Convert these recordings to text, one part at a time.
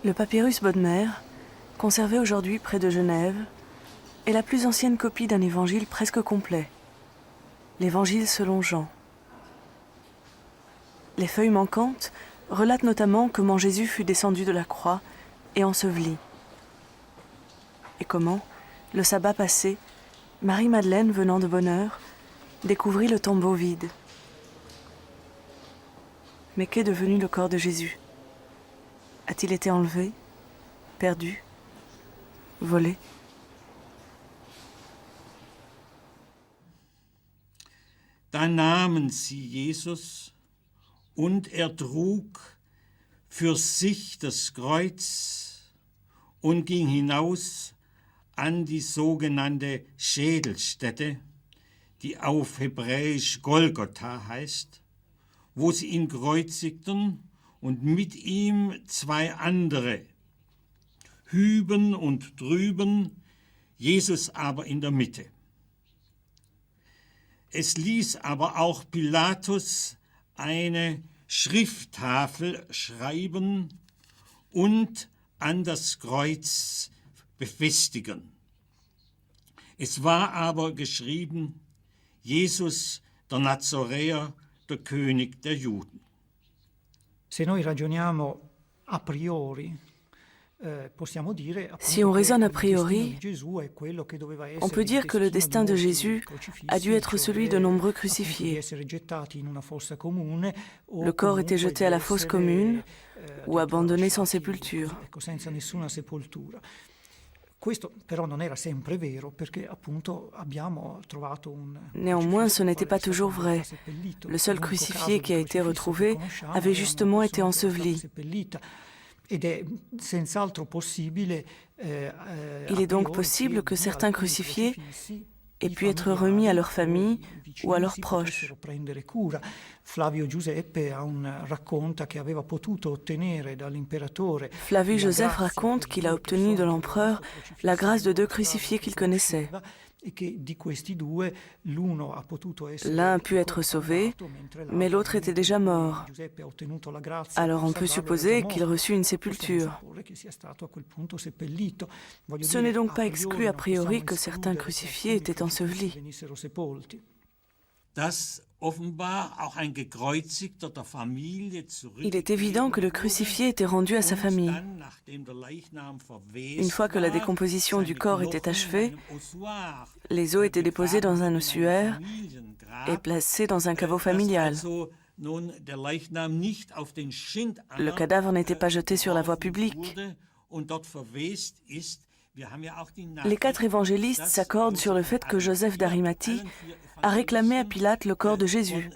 Le papyrus Bodmer, conservé aujourd'hui près de Genève, est la plus ancienne copie d'un évangile presque complet, l'évangile selon Jean. Les feuilles manquantes relatent notamment comment Jésus fut descendu de la croix et enseveli. Et comment, le sabbat passé, Marie-Madeleine, venant de bonne heure, découvrit le tombeau vide. Mais qu'est devenu le corps de Jésus? A-t-il été enlevé, perdu, volé? Da nahmen sie Jesus und er trug für sich das Kreuz und ging hinaus an die sogenannte Schädelstätte, die auf Hebräisch Golgotha heißt, wo sie ihn kreuzigten und mit ihm zwei andere, hüben und drüben, Jesus aber in der Mitte. Es ließ aber auch Pilatus eine Schrifttafel schreiben und an das Kreuz befestigen. Es war aber geschrieben, Jesus, der Nazaräer, der König der Juden. Se noi ragioniamo a priori, Si on raisonne a priori, on peut dire que le destin de Jésus a dû être celui de nombreux crucifiés. Le corps était jeté à la fosse commune ou abandonné sans sépulture. Néanmoins, ce n'était pas toujours vrai. Le seul crucifié qui a été retrouvé avait justement été enseveli. Il est donc possible que certains crucifiés aient pu être remis à leur famille ou à leurs proches. Flavius Joseph raconte qu'il a obtenu de l'empereur la grâce de 2 crucifiés qu'il connaissait. L'un a pu être sauvé, mais l'autre était déjà mort. Alors on peut supposer qu'il reçut une sépulture. Ce n'est donc pas exclu a priori que certains crucifiés étaient ensevelis. Il est évident que le crucifié était rendu à sa famille. Une fois que la décomposition du corps était achevée, les os étaient déposés dans un ossuaire et placés dans un caveau familial. Le cadavre n'était pas jeté sur la voie publique. Les 4 évangélistes s'accordent sur le fait que Joseph d'Arimathie a réclamé à Pilate le corps de Jésus.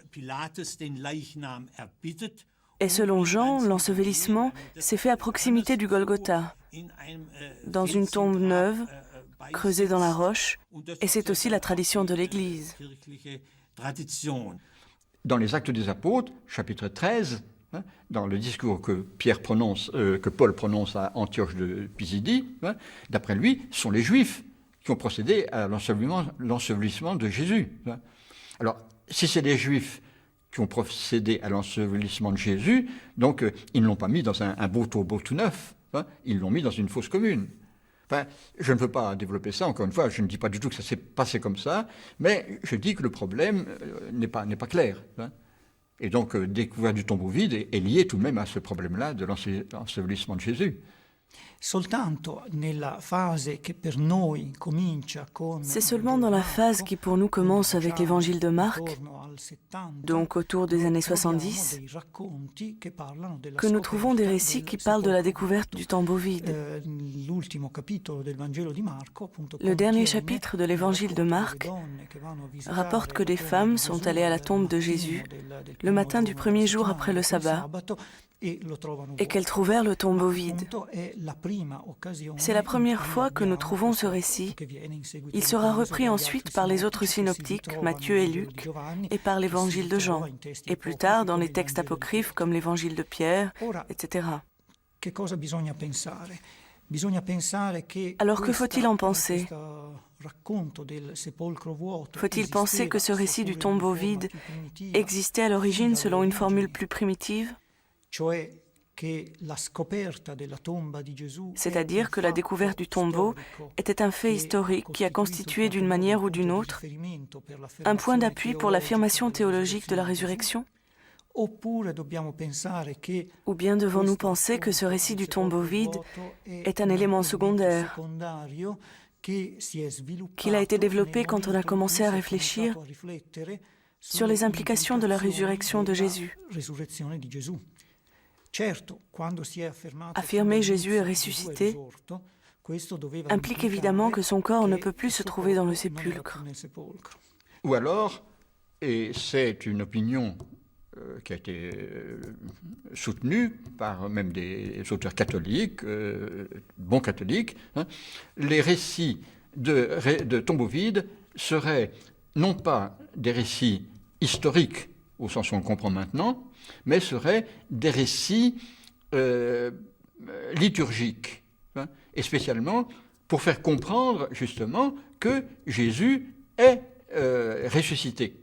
Et selon Jean, l'ensevelissement s'est fait à proximité du Golgotha, dans une tombe neuve, creusée dans la roche, et c'est aussi la tradition de l'Église. Dans les Actes des Apôtres, chapitre 13, dans le discours que Paul prononce à Antioche de Pisidie, d'après lui, ce sont les Juifs qui ont procédé à l'ensevelissement de Jésus. Alors, si c'est les Juifs qui ont procédé à l'ensevelissement de Jésus, donc ils ne l'ont pas mis dans un beau tombeau tout neuf, ils l'ont mis dans une fosse commune. Enfin, je ne veux pas développer ça, encore une fois, je ne dis pas du tout que ça s'est passé comme ça, mais je dis que le problème n'est pas clair. Et donc, découverte du tombeau vide est lié tout de même à ce problème-là de l'ensevelissement de Jésus. C'est seulement dans la phase qui pour nous commence avec l'évangile de Marc, donc autour des années 70, que nous trouvons des récits qui parlent de la découverte du tombeau vide. Le dernier chapitre de l'évangile de Marc rapporte que des femmes sont allées à la tombe de Jésus le matin du premier jour après le sabbat et qu'elles trouvèrent le tombeau vide. C'est la première fois que nous trouvons ce récit. Il sera repris ensuite par les autres synoptiques, Matthieu et Luc, et par l'évangile de Jean, et plus tard dans les textes apocryphes comme l'évangile de Pierre, etc. Alors que faut-il en penser? Faut-il penser que ce récit du tombeau vide existait à l'origine selon une formule plus primitive? C'est-à-dire que la découverte du tombeau était un fait historique qui a constitué d'une manière ou d'une autre un point d'appui pour l'affirmation théologique de la résurrection? Ou bien devons-nous penser que ce récit du tombeau vide est un élément secondaire, qu'il a été développé quand on a commencé à réfléchir sur les implications de la résurrection de Jésus? Affirmer Jésus est ressuscité implique évidemment que son corps ne peut plus se trouver dans le sépulcre. Ou alors, et c'est une opinion qui a été soutenue par même des auteurs catholiques, bons catholiques, les récits de tombeaux vides seraient non pas des récits historiques, au sens où on le comprend maintenant, mais seraient des récits liturgiques, et spécialement pour faire comprendre justement que Jésus est ressuscité.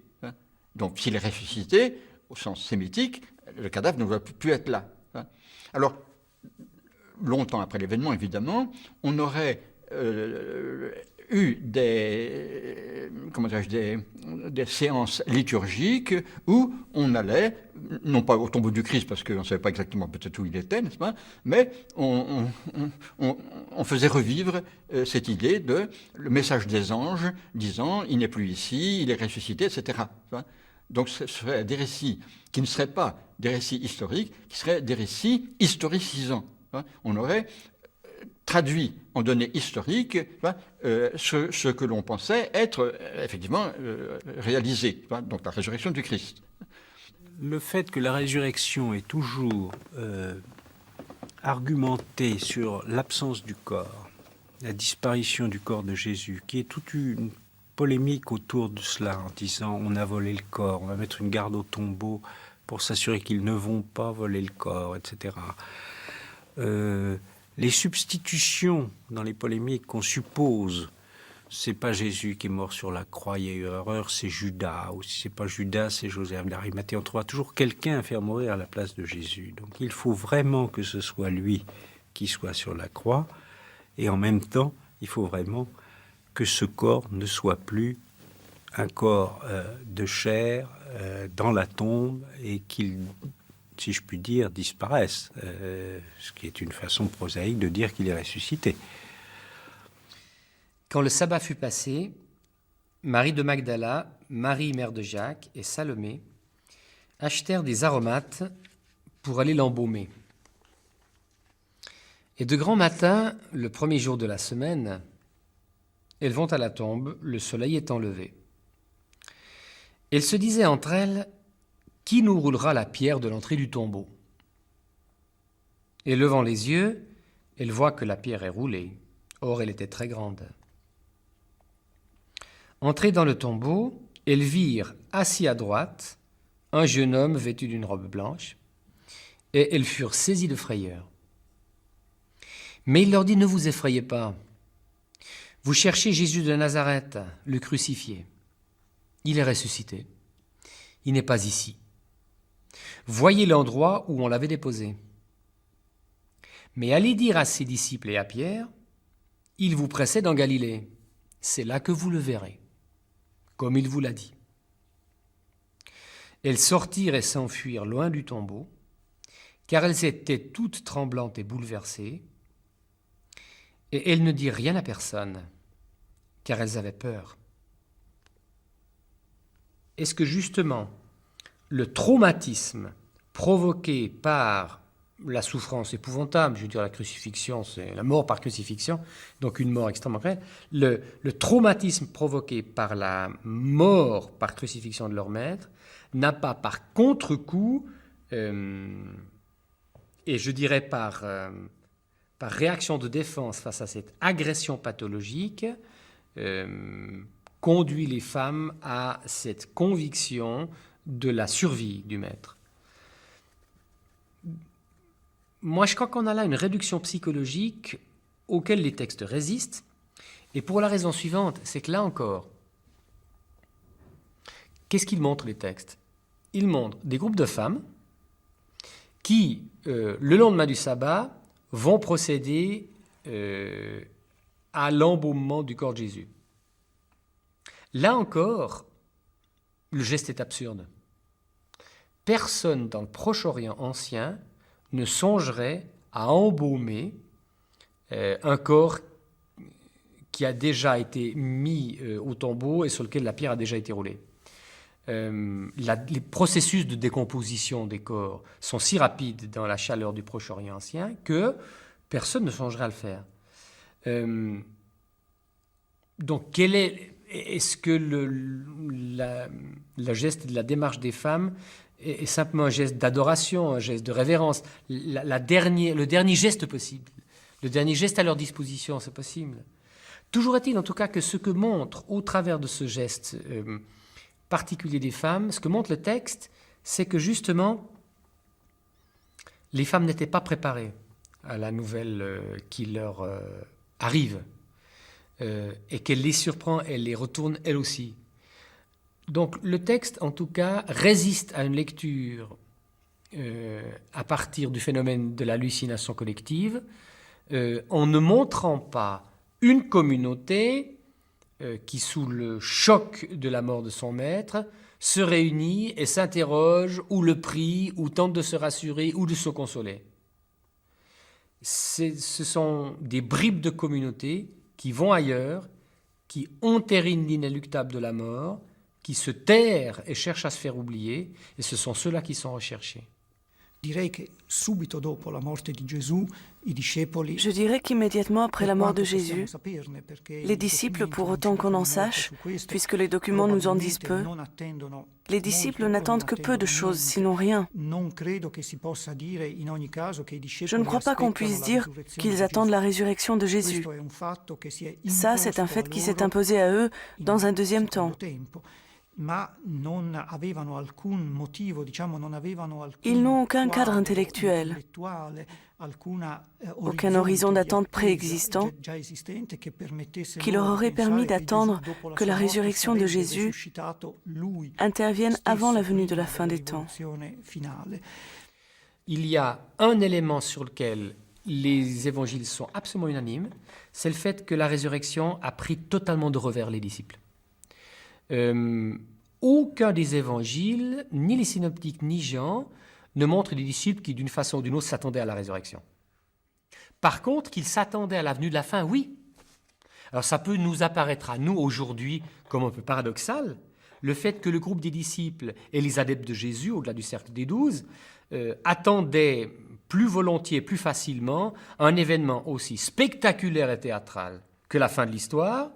Donc s'il est ressuscité, au sens sémitique, le cadavre ne doit plus être là. Alors, longtemps après l'événement, évidemment, on aurait eu des séances liturgiques où on allait, non pas au tombeau du Christ, parce qu'on ne savait pas exactement peut-être où il était, n'est-ce pas, mais on faisait revivre cette idée de le message des anges disant « il n'est plus ici, il est ressuscité », etc. Donc ce seraient des récits qui ne seraient pas des récits historiques, qui seraient des récits historicisants. On aurait traduit en données historiques ce que l'on pensait être effectivement réalisé, donc la résurrection du Christ. Le fait que la résurrection est toujours argumentée sur l'absence du corps, la disparition du corps de Jésus, qui est toute une polémique autour de cela, en disant on a volé le corps, on va mettre une garde au tombeau pour s'assurer qu'ils ne vont pas voler le corps, etc. Les substitutions dans les polémiques qu'on suppose, c'est pas Jésus qui est mort sur la croix, il y a eu erreur, c'est Judas, ou si c'est pas Judas, c'est Joseph d'Arimathée. On trouvera toujours quelqu'un à faire mourir à la place de Jésus. Donc il faut vraiment que ce soit lui qui soit sur la croix, et en même temps, il faut vraiment que ce corps ne soit plus un corps de chair dans la tombe et qu'il, si je puis dire, disparaisse, ce qui est une façon prosaïque de dire qu'il est ressuscité. Quand le sabbat fut passé, Marie de Magdala, Marie mère de Jacques et Salomé achetèrent des aromates pour aller l'embaumer. Et de grand matin, le premier jour de la semaine, elles vont à la tombe, le soleil étant levé. Elles se disaient entre elles, « Qui nous roulera la pierre de l'entrée du tombeau ?» Et levant les yeux, elles voient que la pierre est roulée. Or, elle était très grande. Entrées dans le tombeau, elles virent, assis à droite, un jeune homme vêtu d'une robe blanche, et elles furent saisies de frayeur. Mais il leur dit, « Ne vous effrayez pas. Vous cherchez Jésus de Nazareth, le crucifié. Il est ressuscité. Il n'est pas ici. Voyez l'endroit où on l'avait déposé. Mais allez dire à ses disciples et à Pierre, il vous précède en Galilée. C'est là que vous le verrez, comme il vous l'a dit. » Elles sortirent et s'enfuirent loin du tombeau, car elles étaient toutes tremblantes et bouleversées, et elles ne dirent rien à personne, car elles avaient peur. Est-ce que justement, le traumatisme provoqué par la souffrance épouvantable, je veux dire la crucifixion, c'est la mort par crucifixion, donc une mort extrêmement cruelle, le traumatisme provoqué par la mort par crucifixion de leur maître n'a pas par contre-coup, et je dirais par réaction de défense face à cette agression pathologique, conduit les femmes à cette conviction de la survie du maître. Moi, je crois qu'on a là une réduction psychologique auquel les textes résistent, et pour la raison suivante, c'est que là encore, qu'est-ce qu'ils montrent les textes ? Ils montrent des groupes de femmes qui, le lendemain du sabbat, vont procéder à l'embaumement du corps de Jésus. Là encore, le geste est absurde. Personne dans le Proche-Orient ancien ne songerait à embaumer un corps qui a déjà été mis au tombeau et sur lequel la pierre a déjà été roulée. Les processus de décomposition des corps sont si rapides dans la chaleur du Proche-Orient ancien que personne ne songerait à le faire. Donc, est-ce que le geste de la démarche des femmes est simplement un geste d'adoration, un geste de révérence, le dernier geste possible, le dernier geste à leur disposition, c'est possible. Toujours est-il en tout cas que ce que montre au travers de ce geste particulier des femmes, ce que montre le texte, c'est que justement, les femmes n'étaient pas préparées à la nouvelle qui leur arrive et qu'elle les surprend, elle les retourne elles aussi. Donc le texte, en tout cas, résiste à une lecture à partir du phénomène de l'hallucination collective, en ne montrant pas une communauté qui, sous le choc de la mort de son maître, se réunit et s'interroge, ou le prie, ou tente de se rassurer, ou de se consoler. Ce sont des bribes de communauté qui vont ailleurs, qui entérinent l'inéluctable de la mort, qui se terrent et cherchent à se faire oublier, et ce sont ceux-là qui sont recherchés. Je dirais qu'immédiatement après la mort de Jésus, les disciples, pour autant qu'on en sache, puisque les documents nous en disent peu, les disciples n'attendent que peu de choses, sinon rien. Je ne crois pas qu'on puisse dire qu'ils attendent la résurrection de Jésus. Ça, c'est un fait qui s'est imposé à eux dans un deuxième temps. Ils n'ont aucun cadre intellectuel, aucun horizon d'attente préexistant qui leur aurait permis d'attendre que la résurrection de Jésus intervienne avant la venue de la fin des temps. Il y a un élément sur lequel les évangiles sont absolument unanimes, c'est le fait que la résurrection a pris totalement de revers les disciples. Aucun des évangiles, ni les synoptiques, ni Jean, ne montrent des disciples qui, d'une façon ou d'une autre, s'attendaient à la résurrection. Par contre, qu'ils s'attendaient à la venue de la fin, oui. Alors ça peut nous apparaître à nous, aujourd'hui, comme un peu paradoxal, le fait que le groupe des disciples et les adeptes de Jésus, au-delà du cercle des 12, attendaient plus volontiers, plus facilement, un événement aussi spectaculaire et théâtral que la fin de l'histoire,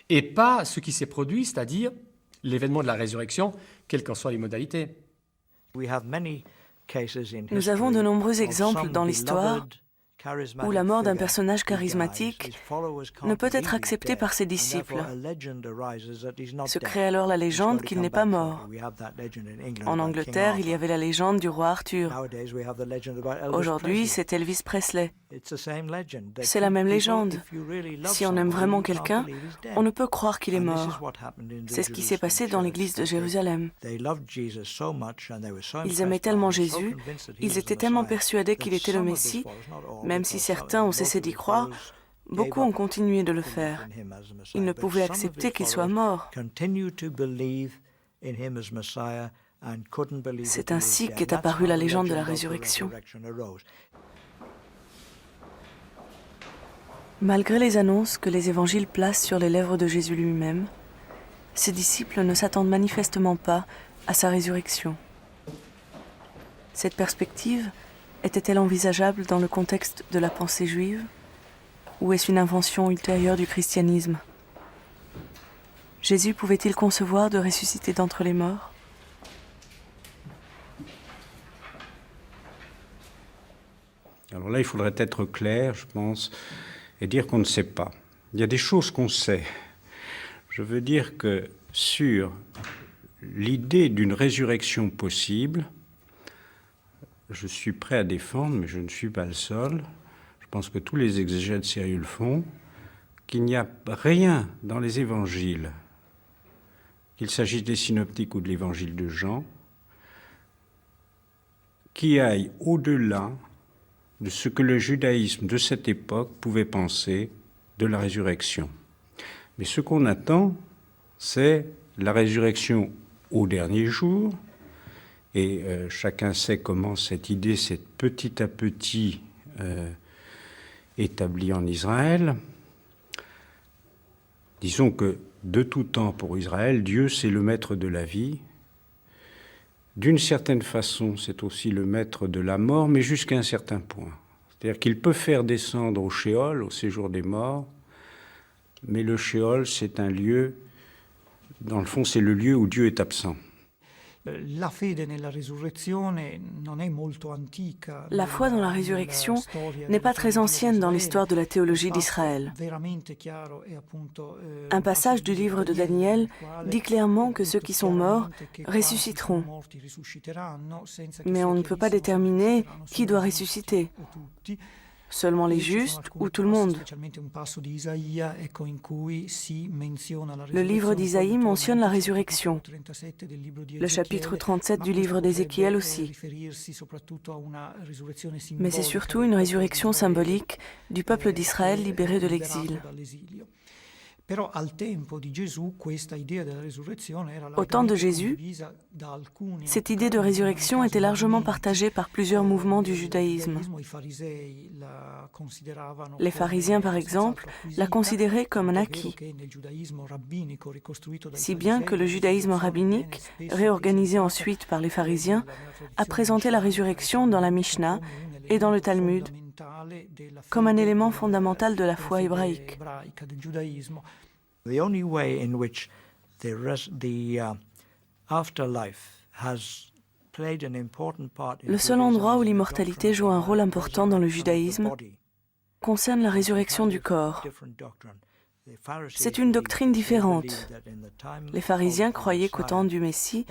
et pas ce qui s'est produit, c'est-à-dire l'événement de la résurrection, quelles qu'en soient les modalités. Nous avons de nombreux exemples dans l'histoire où la mort d'un personnage charismatique ne peut être acceptée par ses disciples. Se crée alors la légende qu'il n'est pas mort. En Angleterre, il y avait la légende du roi Arthur. Aujourd'hui, c'est Elvis Presley. C'est la même légende. Si on aime vraiment quelqu'un, on ne peut croire qu'il est mort. C'est ce qui s'est passé dans l'église de Jérusalem. Ils aimaient tellement Jésus, ils étaient tellement persuadés qu'il était le Messie, même si certains ont cessé d'y croire, beaucoup ont continué de le faire. Ils ne pouvaient accepter qu'il soit mort. C'est ainsi qu'est apparue la légende de la résurrection. Malgré les annonces que les évangiles placent sur les lèvres de Jésus lui-même, ses disciples ne s'attendent manifestement pas à sa résurrection. Cette perspective était-elle envisageable dans le contexte de la pensée juive, ou est-ce une invention ultérieure du christianisme? Jésus pouvait-il concevoir de ressusciter d'entre les morts? Alors là, il faudrait être clair, je pense, et dire qu'on ne sait pas. Il y a des choses qu'on sait. Je veux dire que sur l'idée d'une résurrection possible, je suis prêt à défendre, mais je ne suis pas le seul, je pense que tous les exégètes sérieux le font, qu'il n'y a rien dans les évangiles, qu'il s'agisse des synoptiques ou de l'évangile de Jean, qui aille au-delà de ce que le judaïsme de cette époque pouvait penser de la résurrection. Mais ce qu'on attend, c'est la résurrection au dernier jour, et chacun sait comment cette idée s'est petit à petit établie en Israël. Disons que de tout temps pour Israël, Dieu c'est le maître de la vie. D'une certaine façon, c'est aussi le maître de la mort, mais jusqu'à un certain point. C'est-à-dire qu'il peut faire descendre au Sheol, au séjour des morts, mais le Sheol, c'est un lieu, dans le fond, c'est le lieu où Dieu est absent. La fede nella risurrezione non è molto antica. La foi dans la résurrection n'est pas très ancienne dans l'histoire de la théologie d'Israël. Un passage du livre de Daniel dit clairement que ceux qui sont morts ressusciteront. Mais on ne peut pas déterminer qui doit ressusciter. Seulement les justes ou tout le monde. Le livre d'Isaïe mentionne la résurrection. Le chapitre 37 du livre d'Ézéchiel aussi. Mais c'est surtout une résurrection symbolique du peuple d'Israël libéré de l'exil. Au temps de Jésus, cette idée de résurrection était largement partagée par plusieurs mouvements du judaïsme. Les pharisiens, par exemple, la considéraient comme un acquis, si bien que le judaïsme rabbinique, réorganisé ensuite par les pharisiens, a présenté la résurrection dans la Mishnah et dans le Talmud comme un élément fondamental de la foi hébraïque. The only way in which the afterlife has played an important part in Le seul endroit où l'immortalité joue un rôle important dans le judaïsme concerne la résurrection du corps. C'est une doctrine différente. Les pharisiens croyaient qu'au temps du Messie,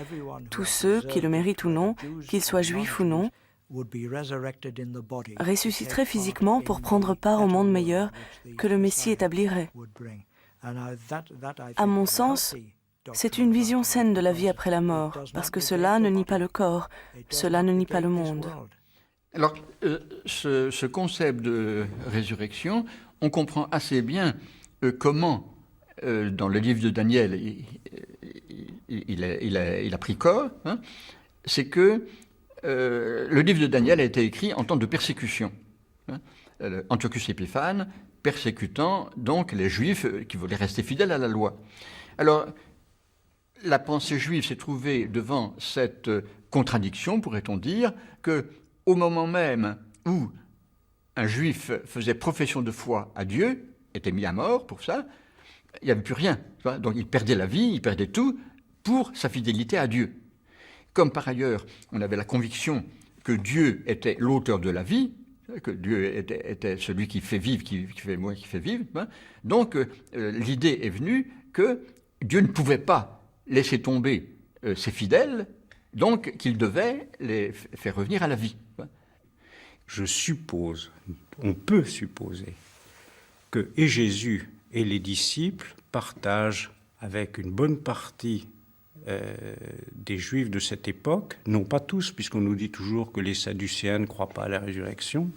tous ceux qui le méritent ou non, qu'ils soient juifs ou non, ressusciteraient physiquement pour prendre part au monde meilleur que le Messie établirait. À mon sens, c'est une vision saine de la vie après la mort, parce que cela ne nie pas le corps, cela ne nie pas le monde. Alors, ce concept de résurrection, on comprend assez bien comment, dans le livre de Daniel, il a pris corps, hein, c'est que le livre de Daniel a été écrit en temps de persécution. Hein. Antiochus Épiphane persécutant donc les Juifs qui voulaient rester fidèles à la loi. Alors, la pensée juive s'est trouvée devant cette contradiction, pourrait-on dire, qu'au moment même où un Juif faisait profession de foi à Dieu, était mis à mort pour ça, il n'y avait plus rien. Donc il perdait la vie, il perdait tout pour sa fidélité à Dieu. Comme par ailleurs, on avait la conviction que Dieu était l'auteur de la vie, que Dieu était celui qui fait vivre, qui fait mourir, qui fait vivre. Hein. Donc l'idée est venue que Dieu ne pouvait pas laisser tomber ses fidèles, donc qu'il devait les faire revenir à la vie. Je suppose, on peut supposer, que et Jésus et les disciples partagent avec une bonne partie des Juifs de cette époque, non pas tous, puisqu'on nous dit toujours que les Sadducéens ne croient pas à la résurrection,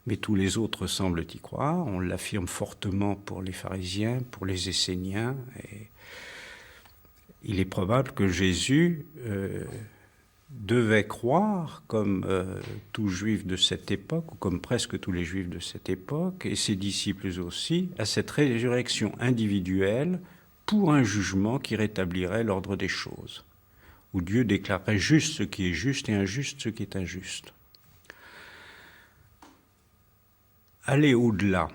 mais tous les autres semblent y croire. On l'affirme fortement pour les pharisiens, pour les Esséniens. Et il est probable que Jésus devait croire, comme tout Juif de cette époque, ou comme presque tous les Juifs de cette époque, et ses disciples aussi, à cette résurrection individuelle pour un jugement qui rétablirait l'ordre des choses, où Dieu déclarerait juste ce qui est juste et injuste ce qui est injuste. Aller au-delà,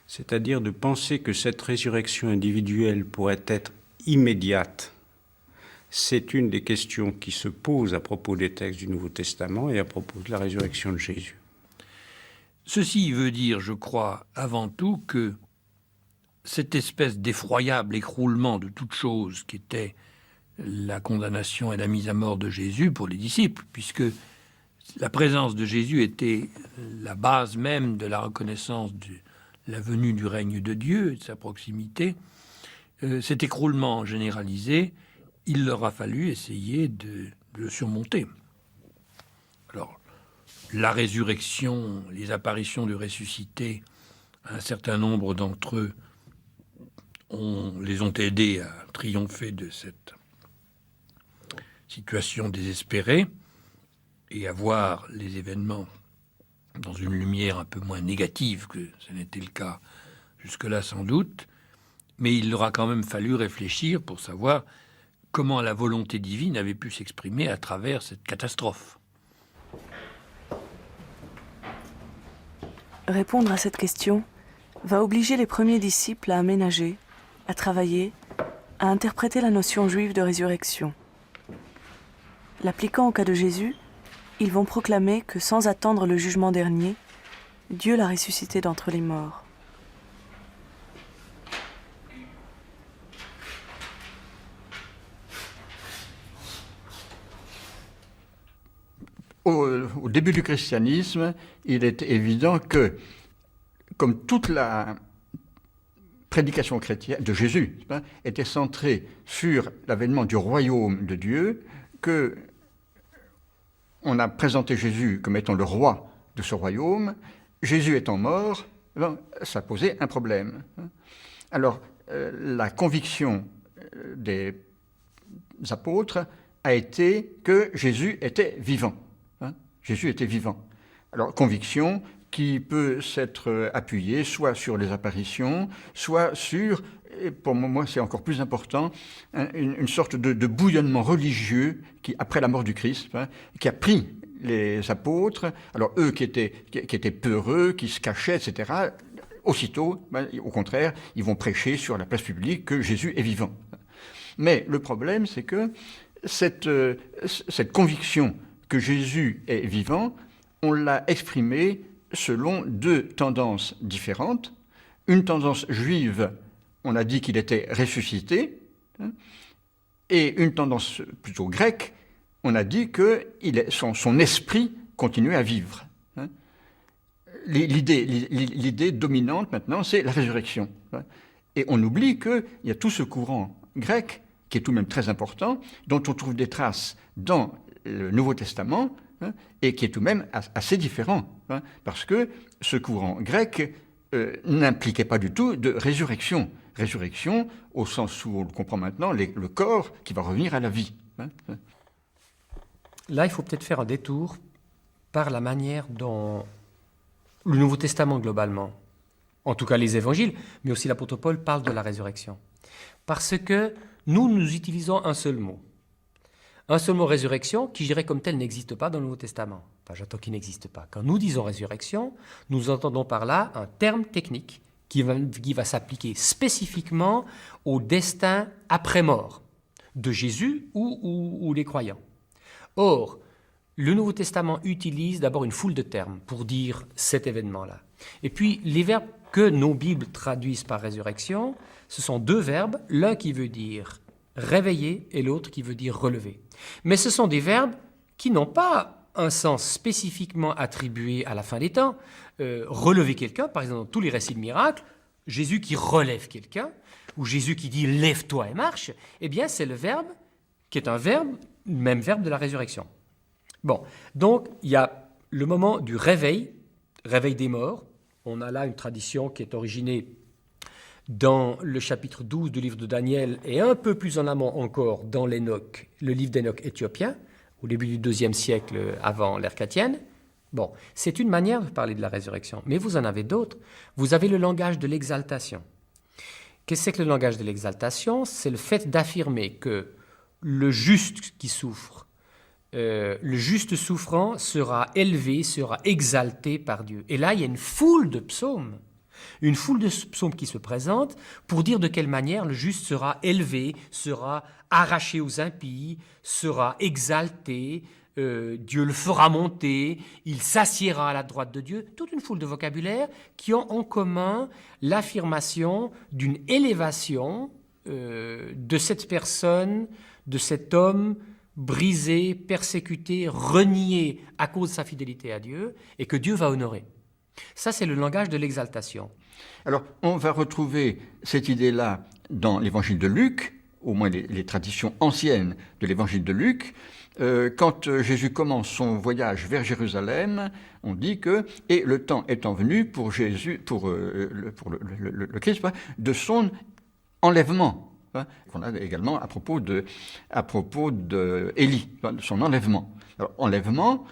c'est-à-dire de penser que cette résurrection individuelle pourrait être immédiate, c'est une des questions qui se posent à propos des textes du Nouveau Testament et à propos de la résurrection de Jésus. Ceci veut dire, je crois, avant tout que cette espèce d'effroyable écroulement de toute chose qui était la condamnation et la mise à mort de Jésus pour les disciples, puisque la présence de Jésus était la base même de la reconnaissance de la venue du règne de Dieu et de sa proximité, cet écroulement généralisé, il leur a fallu essayer de le surmonter. Alors, la résurrection, les apparitions de ressuscités, un certain nombre d'entre eux les ont aidés à triompher de cette situation désespérée et à voir les événements dans une lumière un peu moins négative que ce n'était le cas jusque-là sans doute, mais il aura quand même fallu réfléchir pour savoir comment la volonté divine avait pu s'exprimer à travers cette catastrophe. Répondre à cette question va obliger les premiers disciples à aménager, à travailler, à interpréter la notion juive de résurrection. L'appliquant au cas de Jésus, ils vont proclamer que sans attendre le jugement dernier, Dieu l'a ressuscité d'entre les morts. Au début du christianisme, il est évident que, comme toute la prédication chrétienne de Jésus était centrée sur l'avènement du royaume de Dieu, que on a présenté Jésus comme étant le roi de ce royaume. Jésus étant mort, ça posait un problème. Alors, la conviction des apôtres a été que Jésus était vivant. Jésus était vivant. Alors, conviction qui peut s'être appuyée soit sur les apparitions, soit sur, et pour moi c'est encore plus important, une sorte de bouillonnement religieux qui, après la mort du Christ, qui a pris les apôtres, alors eux qui étaient peureux, qui se cachaient, etc., aussitôt, au contraire, ils vont prêcher sur la place publique que Jésus est vivant. Mais le problème, c'est que cette conviction que Jésus est vivant, on l'a exprimée selon deux tendances différentes. Une tendance juive, on a dit qu'il était ressuscité, et une tendance plutôt grecque, on a dit que son esprit continuait à vivre. L'idée dominante maintenant, c'est la résurrection. Et on oublie qu'il y a tout ce courant grec, qui est tout de même très important, dont on trouve des traces dans le Nouveau Testament, et qui est tout de même assez différent, parce que ce courant grec n'impliquait pas du tout de résurrection. Résurrection au sens où on le comprend maintenant, le corps qui va revenir à la vie. Là, il faut peut-être faire un détour par la manière dont le Nouveau Testament globalement, en tout cas les évangiles, mais aussi l'apôtre Paul parle de la résurrection. Parce que nous utilisons un seul mot. Un seul mot résurrection qui, je dirais comme tel, n'existe pas dans le Nouveau Testament. Enfin, j'attends qu'il n'existe pas. Quand nous disons résurrection, nous entendons par là un terme technique qui va s'appliquer spécifiquement au destin après-mort de Jésus ou des croyants. Or, le Nouveau Testament utilise d'abord une foule de termes pour dire cet événement-là. Et puis, les verbes que nos Bibles traduisent par résurrection, ce sont deux verbes, l'un qui veut dire réveiller et l'autre qui veut dire relever. Mais ce sont des verbes qui n'ont pas un sens spécifiquement attribué à la fin des temps. Relever quelqu'un, par exemple, dans tous les récits de miracles, Jésus qui relève quelqu'un, ou Jésus qui dit « lève-toi et marche », eh bien, c'est le verbe qui est un verbe, même verbe de la résurrection. Bon, donc, il y a le moment du réveil des morts. On a là une tradition qui est originée dans le chapitre 12 du livre de Daniel et un peu plus en amont encore dans l'Enoch, le livre d'Enoch éthiopien, au début du IIe siècle avant l'ère chrétienne. Bon, c'est une manière de parler de la résurrection, mais vous en avez d'autres. Vous avez le langage de l'exaltation. Qu'est-ce que c'est que le langage de l'exaltation? C'est le fait d'affirmer que le juste qui souffre, le juste souffrant sera élevé, sera exalté par Dieu. Et là, il y a une foule de psaumes qui se présentent pour dire de quelle manière le juste sera élevé, sera arraché aux impies, sera exalté, Dieu le fera monter, il s'assiera à la droite de Dieu. Toute une foule de vocabulaires qui ont en commun l'affirmation d'une élévation de cette personne, de cet homme brisé, persécuté, renié à cause de sa fidélité à Dieu et que Dieu va honorer. Ça, c'est le langage de l'exaltation. Alors, on va retrouver cette idée-là dans l'évangile de Luc, au moins les traditions anciennes de l'évangile de Luc, quand Jésus commence son voyage vers Jérusalem, on dit que « et le temps étant venu pour Jésus, pour le Christ, de son enlèvement ». Qu'on a également à propos d'Élie, de son enlèvement. Alors, enlèvement,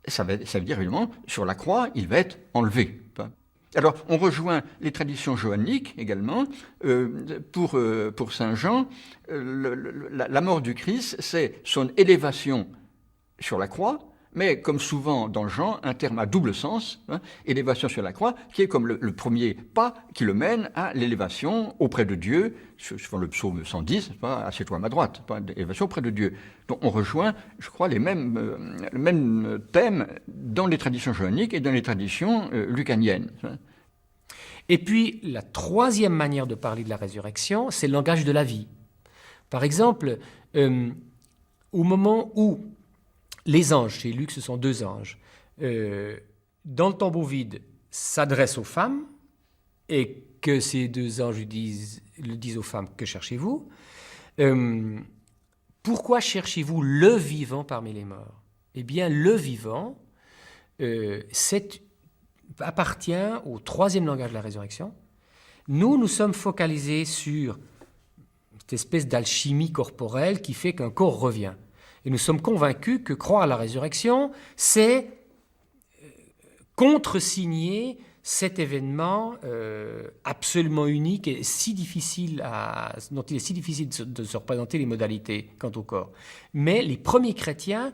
ça veut dire évidemment, sur la croix, il va être enlevé. Alors, on rejoint les traditions johanniques également. Pour Saint Jean, la mort du Christ, c'est son élévation sur la croix, mais comme souvent dans Jean, un terme à double sens, élévation sur la croix, qui est comme le premier pas qui le mène à l'élévation auprès de Dieu, suivant le psaume 110, assieds-toi à ma droite, élévation auprès de Dieu. Donc on rejoint, je crois, les mêmes thèmes dans les traditions johanniques et dans les traditions lucaniennes. Et puis, la troisième manière de parler de la résurrection, c'est le langage de la vie. Par exemple, au moment où les anges, chez Luc, ce sont 2 anges, dans le tombeau vide, s'adressent aux femmes, et que ces 2 anges le disent aux femmes, que cherchez-vous? Pourquoi cherchez-vous le vivant parmi les morts? Eh bien, le vivant, appartient au troisième langage de la résurrection. Nous sommes focalisés sur cette espèce d'alchimie corporelle qui fait qu'un corps revient. Et nous sommes convaincus que croire à la résurrection, c'est contresigner cet événement absolument unique et si difficile dont il est si difficile de se représenter les modalités quant au corps. Mais les premiers chrétiens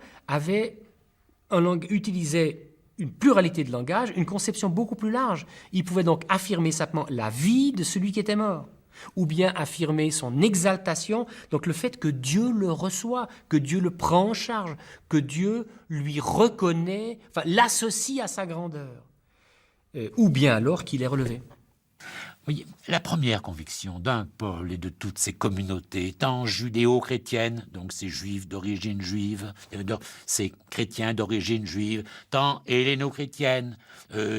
utilisaient une pluralité de langages, une conception beaucoup plus large. Ils pouvaient donc affirmer simplement la vie de celui qui était mort, ou bien affirmer son exaltation, donc le fait que Dieu le reçoit, que Dieu le prend en charge, que Dieu lui reconnaît, l'associe à sa grandeur, ou bien alors qu'il est relevé. Oui, la première conviction d'un Paul et de toutes ces communautés, tant judéo-chrétiennes, donc ces juifs d'origine juive, ces chrétiens d'origine juive, tant helléno-chrétiennes,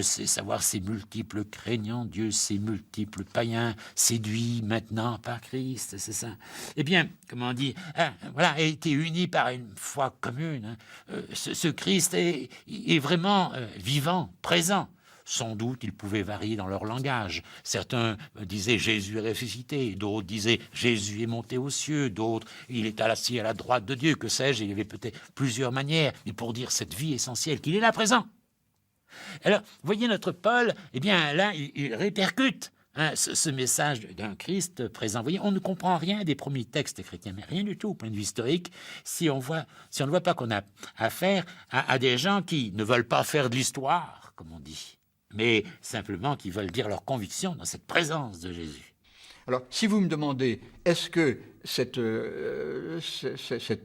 c'est savoir ces multiples craignant Dieu, ces multiples païens séduits maintenant par Christ, c'est ça. Eh bien, comment on dit, a été unis par une foi commune. Ce Christ est vraiment vivant, présent. Sans doute, ils pouvaient varier dans leur langage. Certains disaient « Jésus est ressuscité », d'autres disaient « Jésus est monté aux cieux », d'autres « Il est assis à la droite de Dieu », que sais-je, il y avait peut-être plusieurs manières, mais pour dire cette vie essentielle, qu'il est là présent. Alors, voyez notre Paul, eh bien là, il répercute ce message d'un Christ présent. Vous voyez, on ne comprend rien des premiers textes chrétiens, mais rien du tout au point de vue historique, si on ne voit pas qu'on a affaire à des gens qui ne veulent pas faire de l'histoire, comme on dit, mais simplement qui veulent dire leur conviction dans cette présence de Jésus. Alors, si vous me demandez, est-ce que cette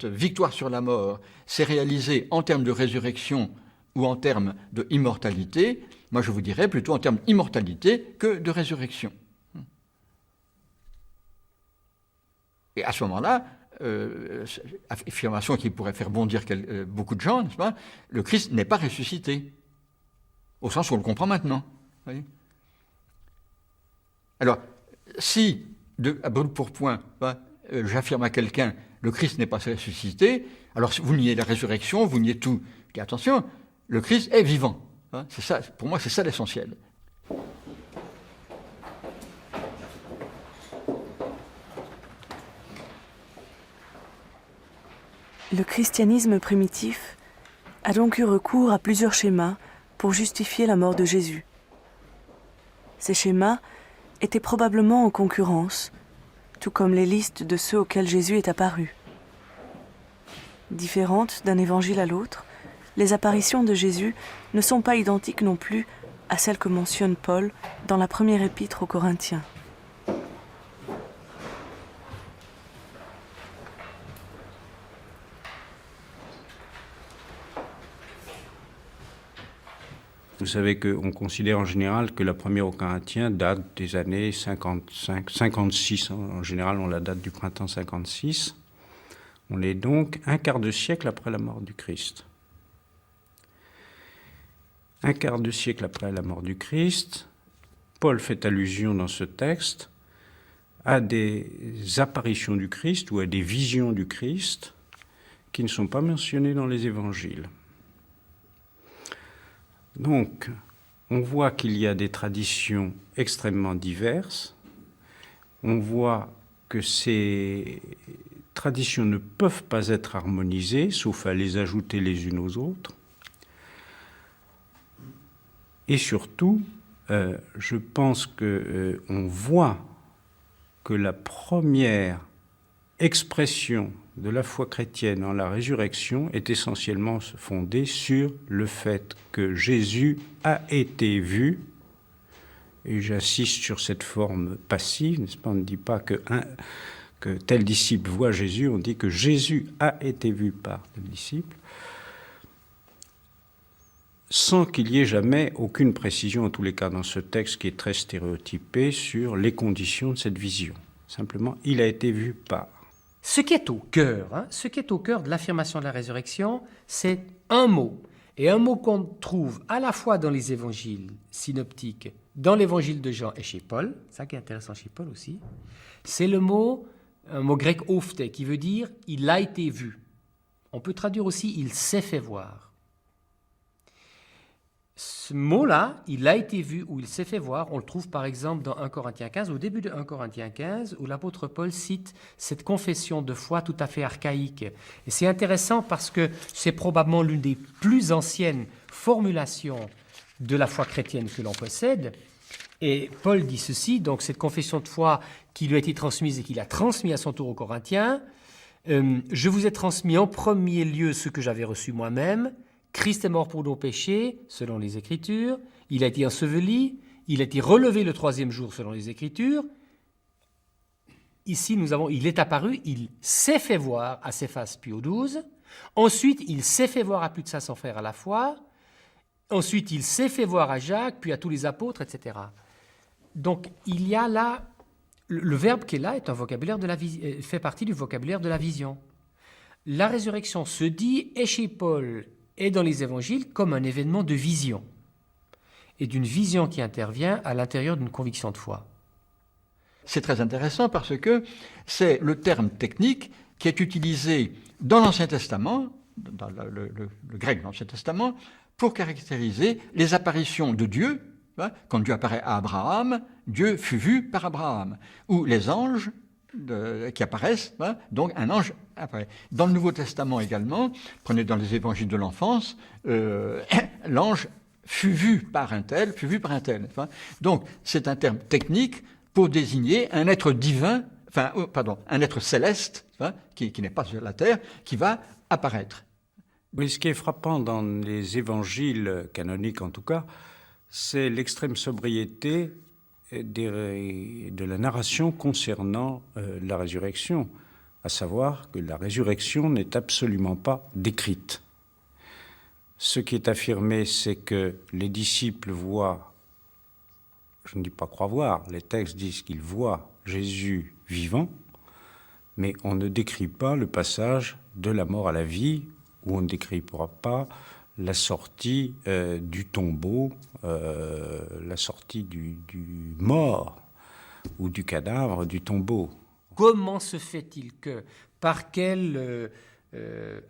victoire sur la mort s'est réalisée en termes de résurrection ou en termes d'immortalité, moi je vous dirais plutôt en termes d'immortalité que de résurrection. Et à ce moment-là, affirmation qui pourrait faire bondir beaucoup de gens, n'est-ce pas? Le Christ n'est pas ressuscité. Au sens où on le comprend maintenant. Voyez. Alors, si, à brûle pour point, j'affirme à quelqu'un le Christ n'est pas ressuscité, alors vous niez la résurrection, vous niez tout. Et attention, le Christ est vivant. C'est ça, pour moi, c'est ça l'essentiel. Le christianisme primitif a donc eu recours à plusieurs schémas pour justifier la mort de Jésus. Ces schémas étaient probablement en concurrence, tout comme les listes de ceux auxquels Jésus est apparu. Différentes d'un évangile à l'autre, les apparitions de Jésus ne sont pas identiques non plus à celles que mentionne Paul dans la première épître aux Corinthiens. Vous savez qu'on considère en général que la première aux Corinthiens date des années 55, 56. En général, on la date du printemps 56. On est donc un quart de siècle après la mort du Christ. Un quart de siècle après la mort du Christ, Paul fait allusion dans ce texte à des apparitions du Christ ou à des visions du Christ qui ne sont pas mentionnés dans les évangiles. Donc, on voit qu'il y a des traditions extrêmement diverses. On voit que ces traditions ne peuvent pas être harmonisées, sauf à les ajouter les unes aux autres. Et surtout, je pense qu'on voit que la première expression de la foi chrétienne en la résurrection est essentiellement fondée sur le fait que Jésus a été vu, et j'insiste sur cette forme passive, n'est-ce pas? On ne dit pas que tel disciple voit Jésus, on dit que Jésus a été vu par tel disciple, sans qu'il y ait jamais aucune précision, en tous les cas dans ce texte qui est très stéréotypé, sur les conditions de cette vision. Simplement, il a été vu par. Ce qui est au cœur, de l'affirmation de la résurrection, c'est un mot. Et un mot qu'on trouve à la fois dans les évangiles synoptiques, dans l'évangile de Jean et chez Paul, ça qui est intéressant chez Paul aussi, c'est un mot grec ophté, qui veut dire « il a été vu ». On peut traduire aussi « il s'est fait voir ». Ce mot-là, il a été vu ou il s'est fait voir, on le trouve par exemple dans 1 Corinthiens 15, au début de 1 Corinthiens 15, où l'apôtre Paul cite cette confession de foi tout à fait archaïque. Et c'est intéressant parce que c'est probablement l'une des plus anciennes formulations de la foi chrétienne que l'on possède. Et Paul dit ceci, donc cette confession de foi qui lui a été transmise et qu'il a transmis à son tour aux Corinthiens, « Je vous ai transmis en premier lieu ce que j'avais reçu moi-même, Christ est mort pour nos péchés, selon les Écritures. Il a été enseveli. Il a été relevé le troisième jour, selon les Écritures. Ici, il est apparu, il s'est fait voir à Céphas puis aux 12. Ensuite, il s'est fait voir à plus de 500 frères à la fois. Ensuite, il s'est fait voir à Jacques, puis à tous les apôtres, etc. Donc, il y a là, le verbe qui est là est un vocabulaire fait partie du vocabulaire de la vision. La résurrection se dit, et chez Paul, et dans les évangiles comme un événement de vision, et d'une vision qui intervient à l'intérieur d'une conviction de foi. C'est très intéressant parce que c'est le terme technique qui est utilisé dans l'Ancien Testament, dans le grec de l'Ancien Testament, pour caractériser les apparitions de Dieu. Quand Dieu apparaît à Abraham, Dieu fut vu par Abraham. Ou les anges qui apparaissent, donc un ange apparaît. Dans le Nouveau Testament également, prenez dans les évangiles de l'enfance, l'ange fut vu par un tel, Donc c'est un terme technique pour désigner un être divin, un être céleste, qui n'est pas sur la terre, qui va apparaître. Mais ce qui est frappant dans les évangiles canoniques en tout cas, c'est l'extrême sobriété de la narration concernant la résurrection, à savoir que la résurrection n'est absolument pas décrite. Ce qui est affirmé, c'est que les disciples voient, je ne dis pas croient voir, les textes disent qu'ils voient Jésus vivant, mais on ne décrit pas le passage de la mort à la vie, ou on ne décrira pas la sortie du tombeau, la sortie du mort ou du cadavre du tombeau. Comment se fait-il que, par quelle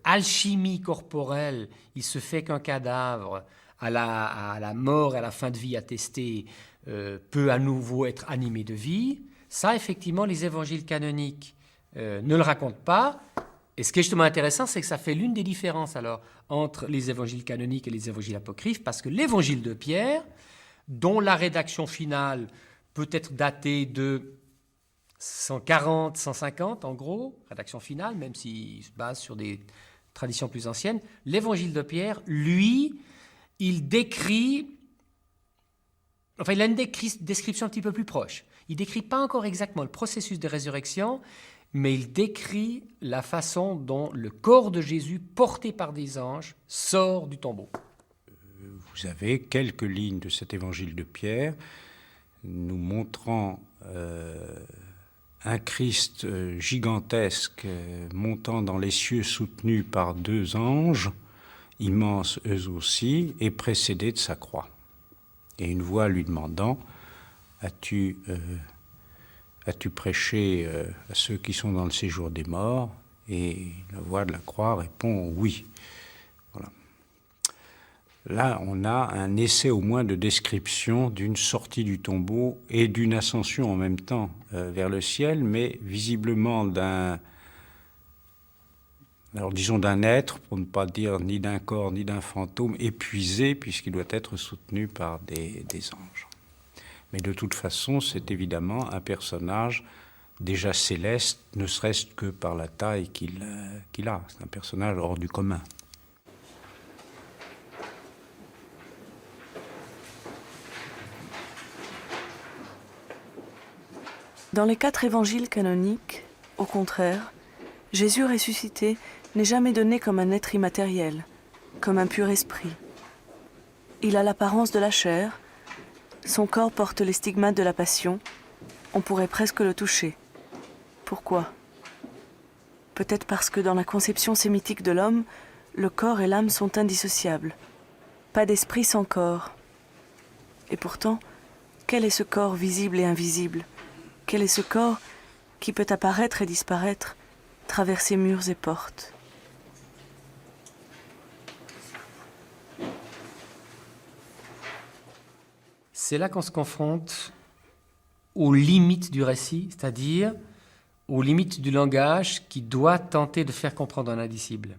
alchimie corporelle, il se fait qu'un cadavre, à la mort, à la fin de vie attestée, peut à nouveau être animé de vie? Ça, effectivement, les évangiles canoniques ne le racontent pas. Et ce qui est justement intéressant, c'est que ça fait l'une des différences alors entre les évangiles canoniques et les évangiles apocryphes, parce que l'évangile de Pierre, dont la rédaction finale peut être datée de 140, 150 en gros, rédaction finale, même s'il se base sur des traditions plus anciennes, l'évangile de Pierre, lui, il décrit, enfin il a une description un petit peu plus proche. Il ne décrit pas encore exactement le processus de résurrection, mais il décrit la façon dont le corps de Jésus, porté par des anges, sort du tombeau. Vous avez quelques lignes de cet évangile de Pierre nous montrant un Christ gigantesque montant dans les cieux soutenu par deux anges, immenses eux aussi, et précédé de sa croix. Et une voix lui demandant « As-tu prêché à ceux qui sont dans le séjour des morts ?» Et la voix de la croix répond oui. Voilà. Là, on a un essai au moins de description d'une sortie du tombeau et d'une ascension en même temps vers le ciel, mais visiblement d'un être, pour ne pas dire ni d'un corps ni d'un fantôme, épuisé, puisqu'il doit être soutenu par des anges. Mais de toute façon, c'est évidemment un personnage déjà céleste, ne serait-ce que par la taille qu'il a. C'est un personnage hors du commun. Dans les 4 évangiles canoniques, au contraire, Jésus ressuscité n'est jamais donné comme un être immatériel, comme un pur esprit. Il a l'apparence de la chair, son corps porte les stigmates de la passion, on pourrait presque le toucher. Pourquoi ? Peut-être parce que dans la conception sémitique de l'homme, le corps et l'âme sont indissociables. Pas d'esprit sans corps. Et pourtant, quel est ce corps visible et invisible ? Quel est ce corps qui peut apparaître et disparaître, traverser murs et portes ? C'est là qu'on se confronte aux limites du récit, c'est-à-dire aux limites du langage qui doit tenter de faire comprendre un indicible.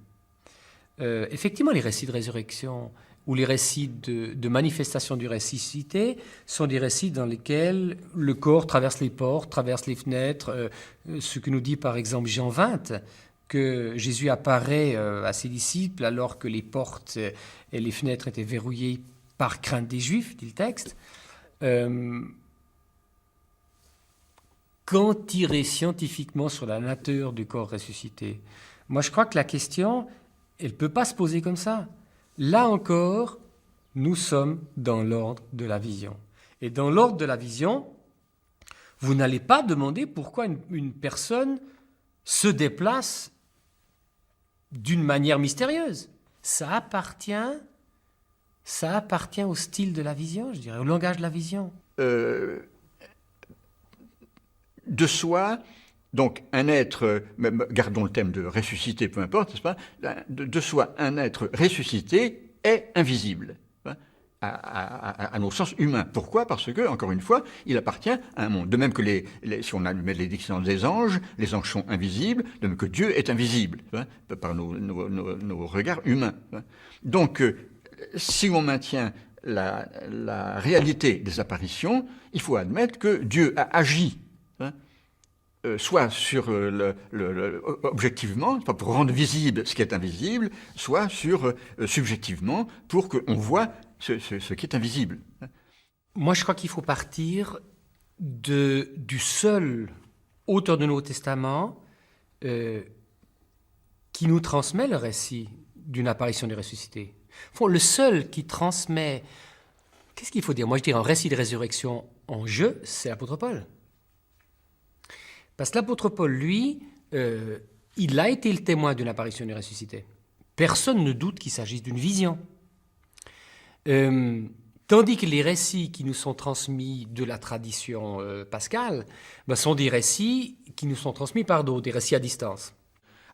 Effectivement, les récits de résurrection ou les récits de manifestation du ressuscité sont des récits dans lesquels le corps traverse les portes, traverse les fenêtres, ce que nous dit par exemple Jean 20, que Jésus apparaît à ses disciples alors que les portes et les fenêtres étaient verrouillées par crainte des Juifs, dit le texte. Qu'en tirer scientifiquement sur la nature du corps ressuscité ? Moi, je crois que la question, elle ne peut pas se poser comme ça. Là encore, nous sommes dans l'ordre de la vision. Et dans l'ordre de la vision, vous n'allez pas demander pourquoi une personne se déplace d'une manière mystérieuse. Ça appartient au style de la vision, je dirais, au langage de la vision. De soi, donc un être, gardons le thème de ressuscité, peu importe, n'est-ce pas, de soi, un être ressuscité est invisible, hein, à nos sens humains. Pourquoi ? Parce que, encore une fois, il appartient à un monde. De même que si on met les dictions des anges, les anges sont invisibles, de même que Dieu est invisible, hein, par nos regards humains. Hein. Donc, si on maintient la réalité des apparitions, il faut admettre que Dieu a agi, hein, soit sur objectivement, pour rendre visible ce qui est invisible, soit subjectivement, pour qu'on voit ce qui est invisible. Moi, je crois qu'il faut partir du seul auteur du Nouveau Testament qui nous transmet le récit d'une apparition du ressuscité. Le seul qui transmet, qu'est-ce qu'il faut dire ? Moi, je dirais un récit de résurrection en jeu, c'est l'apôtre Paul. Parce que l'apôtre Paul, lui, il a été le témoin d'une apparition du ressuscité. Personne ne doute qu'il s'agisse d'une vision. Tandis que les récits qui nous sont transmis de la tradition pascale sont des récits qui nous sont transmis par d'autres, des récits à distance.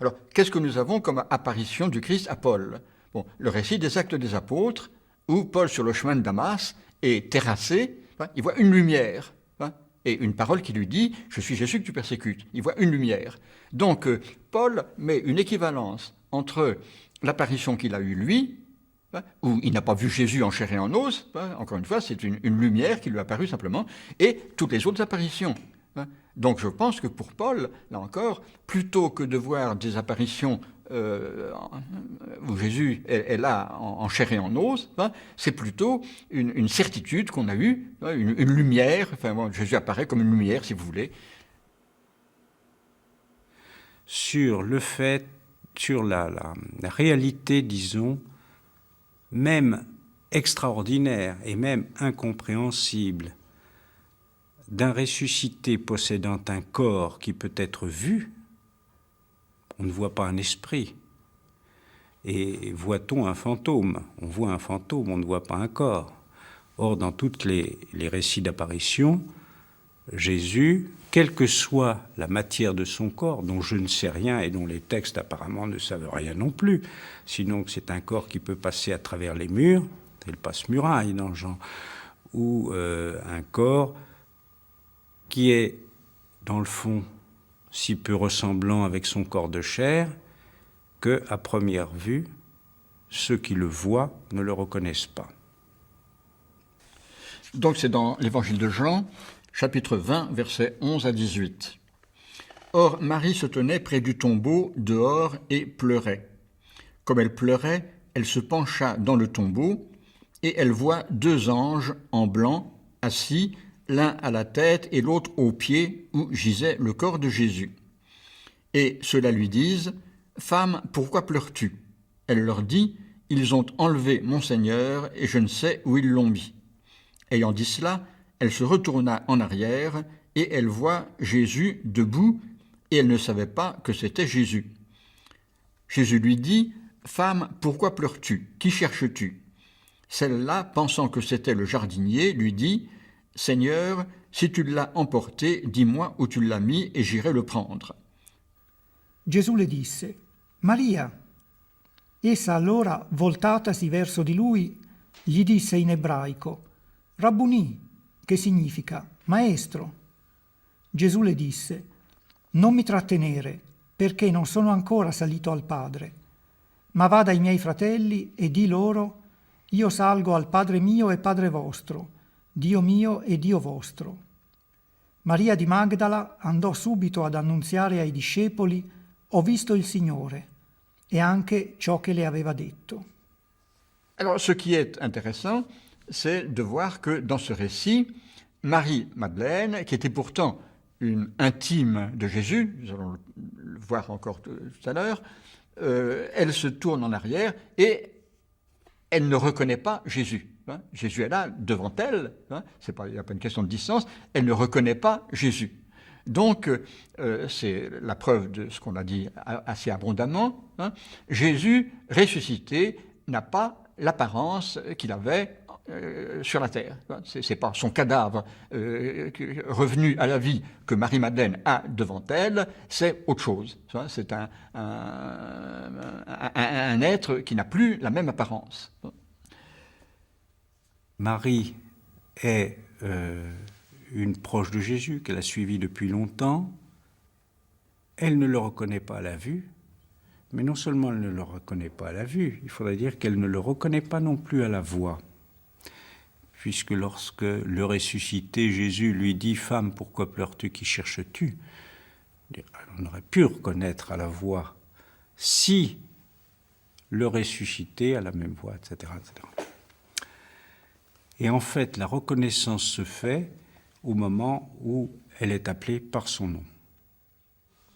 Alors, qu'est-ce que nous avons comme apparition du Christ à Paul ? Bon, le récit des Actes des Apôtres, où Paul, sur le chemin de Damas, est terrassé, hein, il voit une lumière, hein, et une parole qui lui dit « Je suis Jésus que tu persécutes ». Il voit une lumière. Donc, Paul met une équivalence entre l'apparition qu'il a eue lui, hein, où il n'a pas vu Jésus en chair et en os, hein, encore une fois, c'est une lumière qui lui a apparu simplement, et toutes les autres apparitions. Hein. Donc je pense que pour Paul, là encore, plutôt que de voir des apparitions où Jésus est là en chair et en os, hein, c'est plutôt une certitude qu'on a eue, hein, une lumière, enfin bon, Jésus apparaît comme une lumière, si vous voulez. Sur le fait, sur la réalité, disons, même extraordinaire et même incompréhensible, d'un ressuscité possédant un corps qui peut être vu, on ne voit pas un esprit. Et voit-on un fantôme ? On voit un fantôme, on ne voit pas un corps. Or, dans tous les récits d'apparition, Jésus, quelle que soit la matière de son corps, dont je ne sais rien et dont les textes apparemment ne savent rien non plus, sinon que c'est un corps qui peut passer à travers les murs, c'est le passe-muraille dans Jean, ou un corps qui est, dans le fond, si peu ressemblant avec son corps de chair, que, à première vue, ceux qui le voient ne le reconnaissent pas. Donc c'est dans l'évangile de Jean, chapitre 20, versets 11 à 18. Or, Marie se tenait près du tombeau, dehors, et pleurait. Comme elle pleurait, elle se pencha dans le tombeau, et elle voit 2 anges en blanc, assis, l'un à la tête et l'autre aux pieds, où gisait le corps de Jésus. Et ceux-là lui disent, « Femme, pourquoi pleures-tu » Elle leur dit, « Ils ont enlevé mon Seigneur, et je ne sais où ils l'ont mis. » Ayant dit cela, elle se retourna en arrière, et elle voit Jésus debout, et elle ne savait pas que c'était Jésus. Jésus lui dit, « Femme, pourquoi pleures-tu ? Qui cherches-tu » Celle-là, pensant que c'était le jardinier, lui dit, « Seigneur, si tu l'as emporté, dis-moi où tu l'as mis, et j'irai le prendre. » Gesù le disse, Maria. Essa allora, voltatasi verso di lui, gli disse in ebraico, Rabbuni, che significa maestro. Gesù le disse, non mi trattenere, perché non sono ancora salito al Padre, ma vada ai miei fratelli e di loro, io salgo al Padre mio e Padre vostro, Dio mio e Dio vostro. Maria di Magdala andò subito ad annunziare ai discepoli, ho visto il Signore, et anche ciò che le aveva detto. Alors, ce qui est intéressant, c'est de voir que dans ce récit, Marie-Madeleine, qui était pourtant une intime de Jésus, nous allons le voir encore tout à l'heure, elle se tourne en arrière et elle ne reconnaît pas Jésus. Jésus est là, devant elle, il n'y a pas une question de distance, elle ne reconnaît pas Jésus. Donc, c'est la preuve de ce qu'on a dit assez abondamment. Jésus, ressuscité, n'a pas l'apparence qu'il avait sur la terre. Ce n'est pas son cadavre revenu à la vie que Marie-Madeleine a devant elle, c'est autre chose. C'est un être qui n'a plus la même apparence. Marie est une proche de Jésus qu'elle a suivi depuis longtemps. Elle ne le reconnaît pas à la vue, mais non seulement elle ne le reconnaît pas à la vue, il faudrait dire qu'elle ne le reconnaît pas non plus à la voix. Puisque lorsque le ressuscité Jésus lui dit « Femme, pourquoi pleures-tu, qui cherches-tu » on aurait pu reconnaître à la voix si le ressuscité a la même voix, etc., etc. Et en fait, la reconnaissance se fait au moment où elle est appelée par son nom.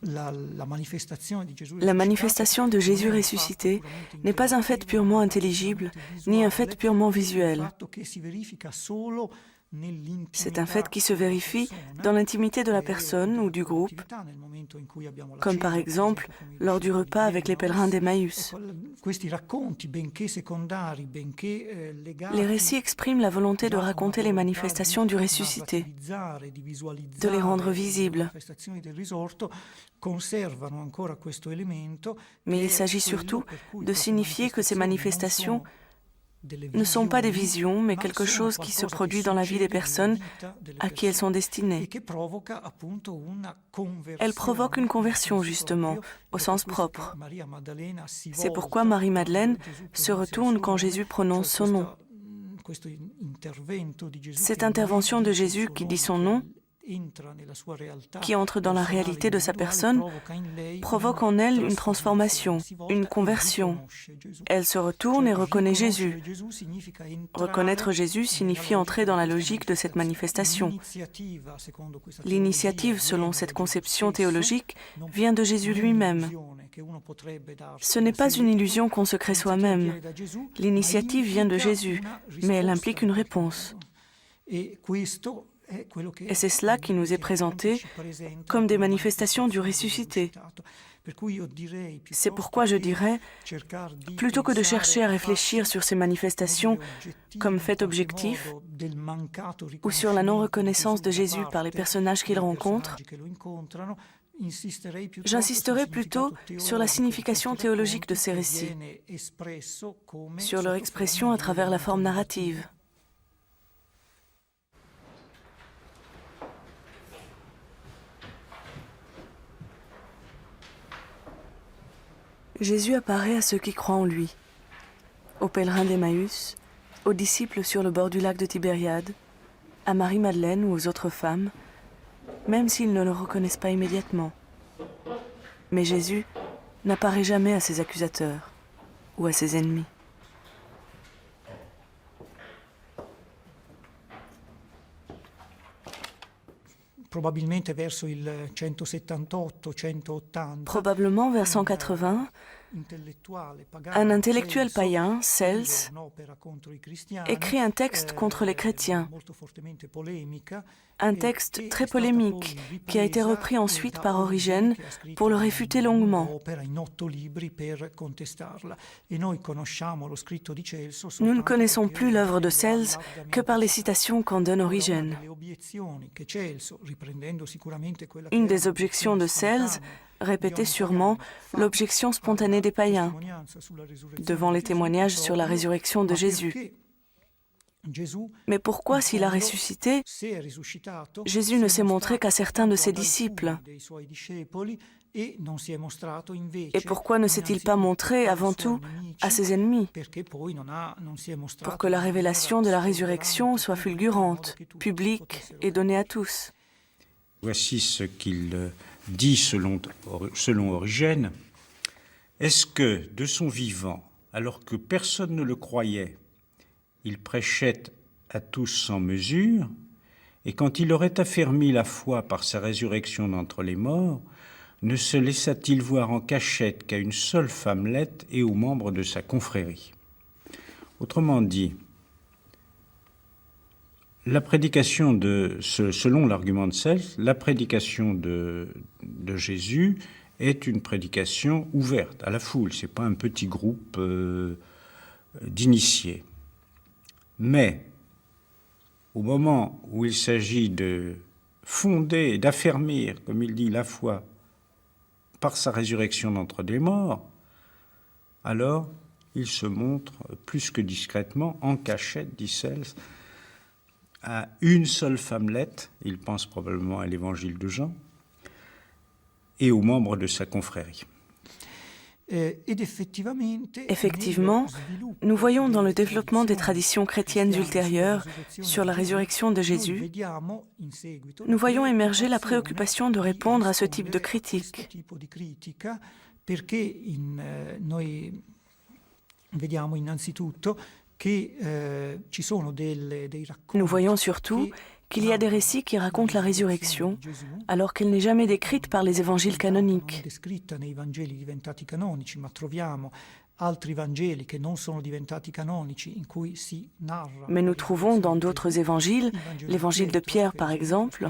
La manifestation de Jésus ressuscité n'est pas un fait purement intelligible, ni un fait purement visuel. C'est un fait qui se vérifie dans l'intimité de la personne ou du groupe, comme par exemple lors du repas avec les pèlerins d'Emmaüs. Les récits expriment la volonté de raconter les manifestations du ressuscité, de les rendre visibles. Mais il s'agit surtout de signifier que ces manifestations ne sont pas des visions, mais quelque chose qui se produit dans la vie des personnes à qui elles sont destinées. Elles provoquent une conversion, justement, au sens propre. C'est pourquoi Marie-Madeleine se retourne quand Jésus prononce son nom. Cette intervention de Jésus qui dit son nom, qui entre dans la réalité de sa personne, provoque en elle une transformation, une conversion. Elle se retourne et reconnaît Jésus. Reconnaître Jésus signifie entrer dans la logique de cette manifestation. L'initiative, selon cette conception théologique, vient de Jésus lui-même. Ce n'est pas une illusion qu'on se crée soi-même. L'initiative vient de Jésus, mais elle implique une réponse. Et c'est cela qui nous est présenté comme des manifestations du ressuscité. C'est pourquoi je dirais, plutôt que de chercher à réfléchir sur ces manifestations comme fait objectif ou sur la non-reconnaissance de Jésus par les personnages qu'il rencontre, j'insisterai plutôt sur la signification théologique de ces récits, sur leur expression à travers la forme narrative. Jésus apparaît à ceux qui croient en lui, aux pèlerins d'Emmaüs, aux disciples sur le bord du lac de Tibériade, à Marie-Madeleine ou aux autres femmes, même s'ils ne le reconnaissent pas immédiatement. Mais Jésus n'apparaît jamais à ses accusateurs ou à ses ennemis. Probablement vers 180, un intellectuel païen, Cels, écrit un texte contre les chrétiens, un texte très polémique qui a été repris ensuite par Origène pour le réfuter longuement. Nous ne connaissons plus l'œuvre de Cels que par les citations qu'en donne Origène. Une des objections de Cels répétait sûrement l'objection spontanée des païens devant les témoignages sur la résurrection de Jésus. Mais pourquoi, s'il a ressuscité, Jésus ne s'est montré qu'à certains de ses disciples? Et pourquoi ne s'est-il pas montré avant tout à ses ennemis, pour que la révélation de la résurrection soit fulgurante, publique et donnée à tous? Voici ce qu'il dit selon Origène. Est-ce que, de son vivant, alors que personne ne le croyait, il prêchait à tous sans mesure, et quand il aurait affermi la foi par sa résurrection d'entre les morts, ne se laissa-t-il voir en cachette qu'à une seule femmelette et aux membres de sa confrérie? Autrement dit, la prédication selon l'argument de Cels, la prédication de Jésus est une prédication ouverte à la foule. Ce n'est pas un petit groupe d'initiés. Mais au moment où il s'agit de fonder, d'affermir, comme il dit, la foi par sa résurrection d'entre les morts, alors il se montre plus que discrètement, en cachette, dit Cels, à une seule femmelette, il pense probablement à l'évangile de Jean, et aux membres de sa confrérie. Effectivement, nous voyons dans le développement des traditions chrétiennes ultérieures sur la résurrection de Jésus, nous voyons émerger la préoccupation de répondre à ce type de critique. Nous voyons surtout qu'il y a des récits qui racontent la résurrection, alors qu'elle n'est jamais décrite par les évangiles canoniques. Mais nous trouvons dans d'autres évangiles, l'évangile de Pierre par exemple,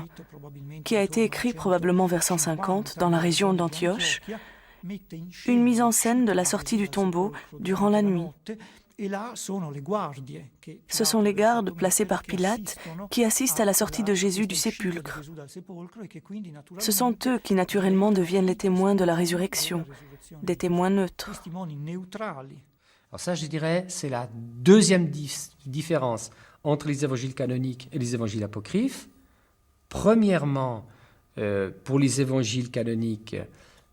qui a été écrit probablement vers 150 dans la région d'Antioche, une mise en scène de la sortie du tombeau durant la nuit. Ce sont les gardes placés par Pilate qui assistent à la sortie de Jésus du sépulcre. Ce sont eux qui naturellement deviennent les témoins de la résurrection, des témoins neutres. Alors ça, je dirais, c'est la deuxième différence entre les évangiles canoniques et les évangiles apocryphes. Premièrement, pour les évangiles canoniques,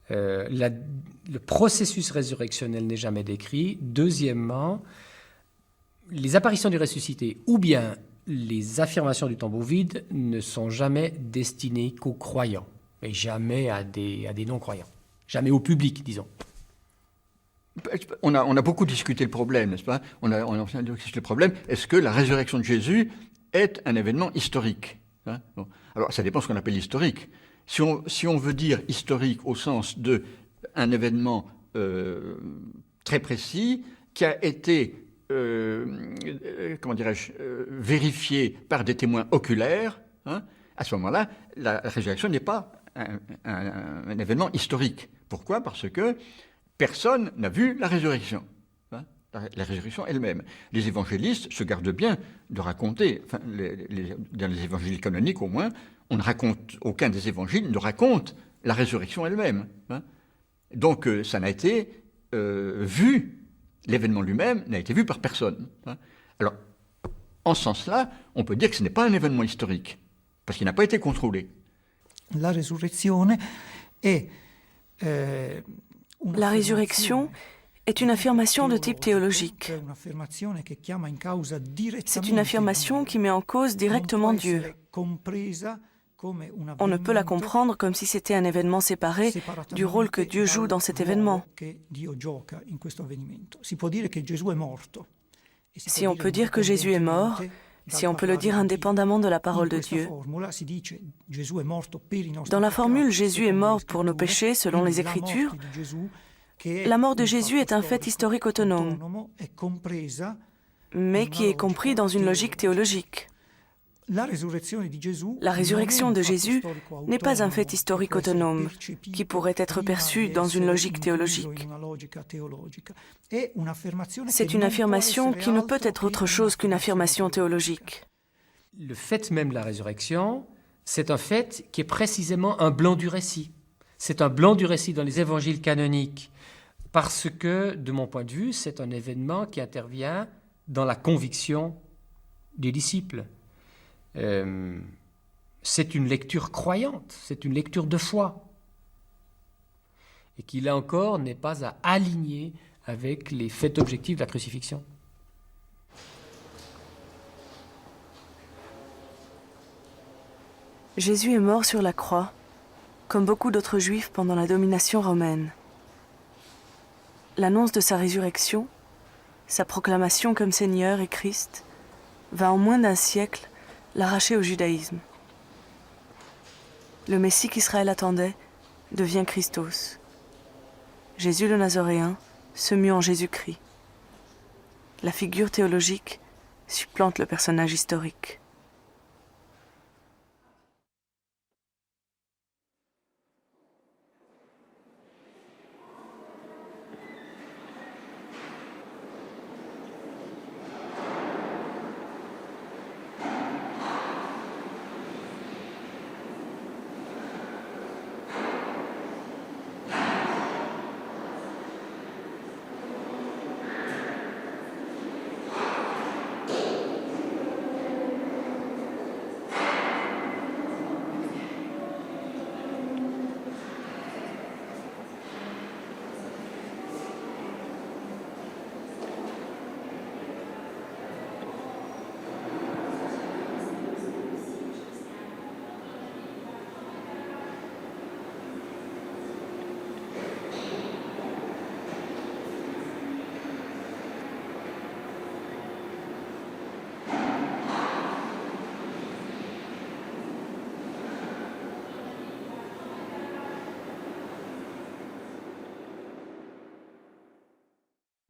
le processus résurrectionnel n'est jamais décrit. Deuxièmement, les apparitions du ressuscité ou bien les affirmations du tombeau vide ne sont jamais destinées qu'aux croyants, mais jamais à des non-croyants, jamais au public, disons. On a beaucoup discuté le problème, n'est-ce pas? On a discuté le problème, est-ce que la résurrection de Jésus est un événement historique, hein? Bon. Alors, ça dépend de ce qu'on appelle historique. Si on veut dire historique au sens d'un événement très précis qui a été, vérifié par des témoins oculaires, hein, à ce moment-là, la résurrection n'est pas un événement historique. Pourquoi? Parce que personne n'a vu la résurrection. La résurrection elle-même. Les évangélistes se gardent bien de raconter, enfin, dans les évangiles canoniques au moins, on ne raconte, aucun des évangiles ne raconte la résurrection elle-même. Donc ça n'a été vu, l'événement lui-même n'a été vu par personne. Alors, en ce sens-là, on peut dire que ce n'est pas un événement historique, parce qu'il n'a pas été contrôlé. La résurrection est est une affirmation de type théologique. C'est une affirmation qui met en cause directement Dieu. On ne peut la comprendre comme si c'était un événement séparé du rôle que Dieu joue dans cet événement. Si on peut dire que Jésus est mort, si on peut le dire indépendamment de la parole de Dieu. Dans la formule « Jésus est mort pour nos péchés selon les Écritures », la mort de Jésus est un fait historique autonome, mais qui est compris dans une logique théologique. La résurrection de Jésus n'est pas un fait historique autonome qui pourrait être perçu dans une logique théologique. C'est une affirmation qui ne peut être autre chose qu'une affirmation théologique. Le fait même de la résurrection, c'est un fait qui est précisément un blanc du récit. C'est un blanc du récit dans les évangiles canoniques parce que, de mon point de vue, c'est un événement qui intervient dans la conviction des disciples. C'est une lecture croyante, c'est une lecture de foi. Et qui, là encore, n'est pas à aligner avec les faits objectifs de la crucifixion. Jésus est mort sur la croix, comme beaucoup d'autres Juifs pendant la domination romaine. L'annonce de sa résurrection, sa proclamation comme Seigneur et Christ, va en moins d'un siècle l'arracher au judaïsme. Le Messie qu'Israël attendait devient Christos. Jésus le Nazoréen se mue en Jésus-Christ. La figure théologique supplante le personnage historique.